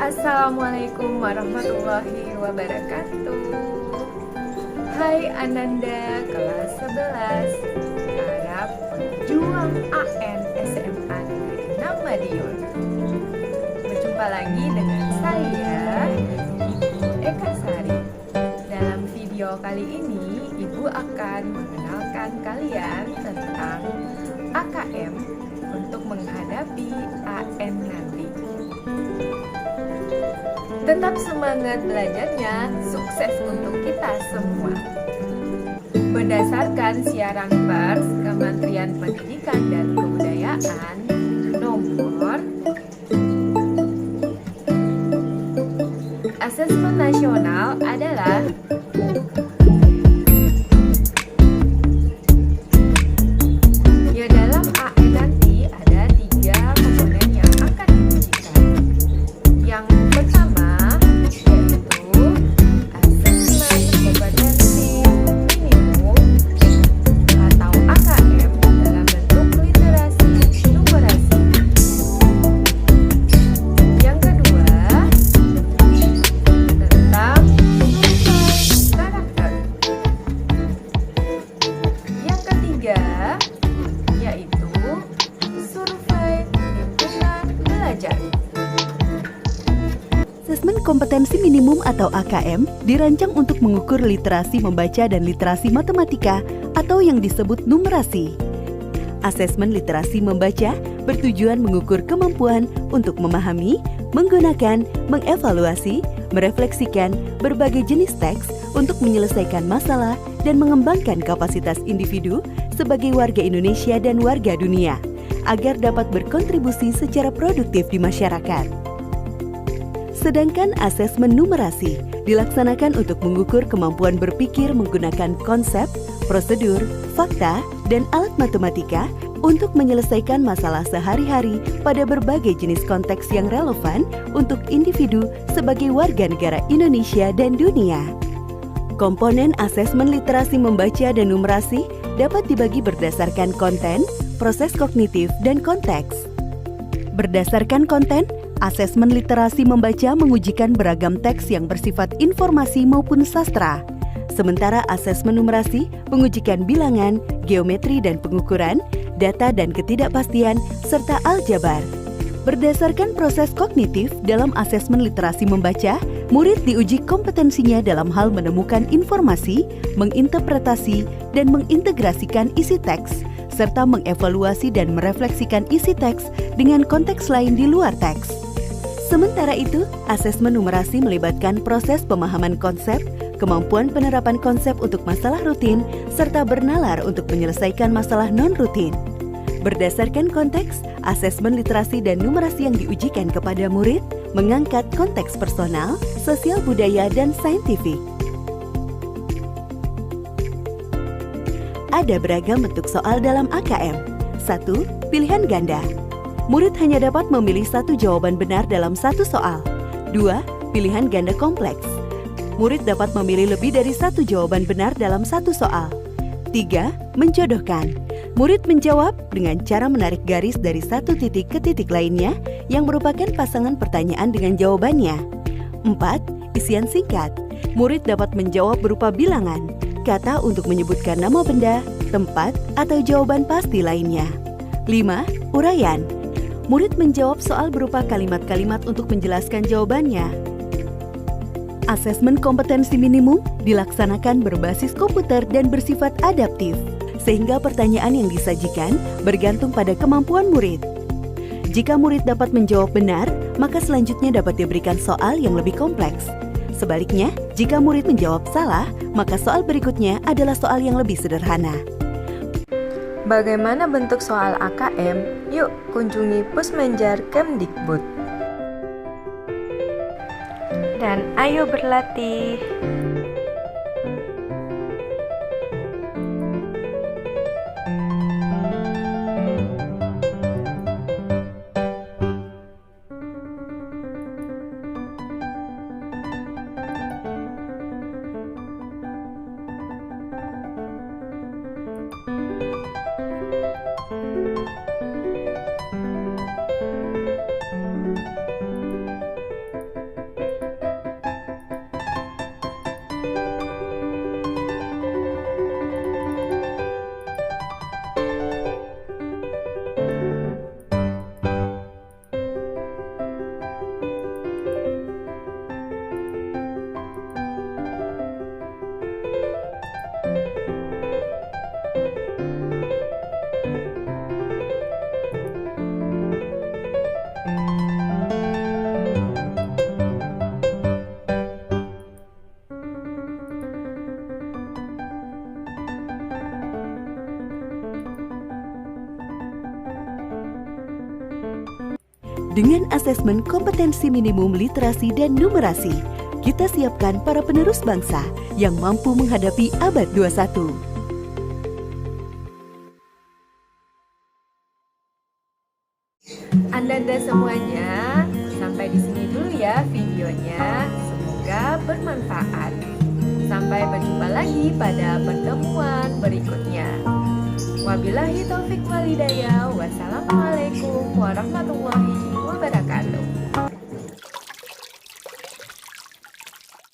Assalamualaikum warahmatullahi wabarakatuh. Hai Ananda kelas 11, para pejuang AN SMA Negeri 6 Madiun. Berjumpa lagi dengan saya, Ibu Eka Sari. Dalam video kali ini, Ibu akan mengenalkan kalian tentang AKM untuk menghadapi AN nanti. Tetap semangat belajarnya, sukses untuk kita semua. Berdasarkan siaran pers Kementerian Pendidikan dan Kebudayaan nomor Asesmen Nasional adalah dalam AN nanti ada 3 komponen yang akan diujikan. Yang pertama yaitu asesmen kompetensi minimum atau AKM dalam bentuk literasi numerasi. Yang kedua tentang survei karakter. Yang ketiga yaitu survei lingkungan belajar. Asesmen kompetensi minimum atau AKM dirancang untuk mengukur literasi membaca dan literasi matematika atau yang disebut numerasi. Asesmen literasi membaca bertujuan mengukur kemampuan untuk memahami, menggunakan, mengevaluasi, merefleksikan berbagai jenis teks untuk menyelesaikan masalah dan mengembangkan kapasitas individu sebagai warga Indonesia dan warga dunia agar dapat berkontribusi secara produktif di masyarakat. Sedangkan asesmen numerasi dilaksanakan untuk mengukur kemampuan berpikir menggunakan konsep, prosedur, fakta, dan alat matematika untuk menyelesaikan masalah sehari-hari pada berbagai jenis konteks yang relevan untuk individu sebagai warga negara Indonesia dan dunia. Komponen asesmen literasi membaca dan numerasi dapat dibagi berdasarkan konten, proses kognitif, dan konteks. Berdasarkan konten, asesmen literasi membaca mengujikan beragam teks yang bersifat informasi maupun sastra. Sementara asesmen numerasi mengujikan bilangan, geometri dan pengukuran, data dan ketidakpastian, serta aljabar. Berdasarkan proses kognitif dalam asesmen literasi membaca, murid diuji kompetensinya dalam hal menemukan informasi, menginterpretasi, dan mengintegrasikan isi teks, serta mengevaluasi dan merefleksikan isi teks dengan konteks lain di luar teks. Sementara itu, asesmen numerasi melibatkan proses pemahaman konsep, kemampuan penerapan konsep untuk masalah rutin, serta bernalar untuk menyelesaikan masalah non-rutin. Berdasarkan konteks, asesmen literasi dan numerasi yang diujikan kepada murid mengangkat konteks personal, sosial budaya, dan saintifik. Ada beragam bentuk soal dalam AKM. 1. Pilihan ganda. Murid hanya dapat memilih satu jawaban benar dalam satu soal. 2. Pilihan ganda kompleks. Murid dapat memilih lebih dari satu jawaban benar dalam satu soal. 3. Menjodohkan. Murid menjawab dengan cara menarik garis dari satu titik ke titik lainnya yang merupakan pasangan pertanyaan dengan jawabannya. 4. Isian singkat. Murid dapat menjawab berupa bilangan, kata untuk menyebutkan nama benda, tempat, atau jawaban pasti lainnya. 5. Uraian. Murid menjawab soal berupa kalimat-kalimat untuk menjelaskan jawabannya. Asesmen kompetensi minimum dilaksanakan berbasis komputer dan bersifat adaptif, sehingga pertanyaan yang disajikan bergantung pada kemampuan murid. Jika murid dapat menjawab benar, maka selanjutnya dapat diberikan soal yang lebih kompleks. Sebaliknya, jika murid menjawab salah, maka soal berikutnya adalah soal yang lebih sederhana. Bagaimana bentuk soal AKM? Yuk kunjungi Pusmenjar Kemdikbud. Dan ayo berlatih. Dengan asesmen kompetensi minimum literasi dan numerasi, kita siapkan para penerus bangsa yang mampu menghadapi abad 21. Anda semuanya, sampai di sini dulu ya videonya. Semoga bermanfaat. Sampai berjumpa lagi pada pertemuan berikutnya. Wabillahi taufik walhidayah. Wassalamualaikum warahmatullahi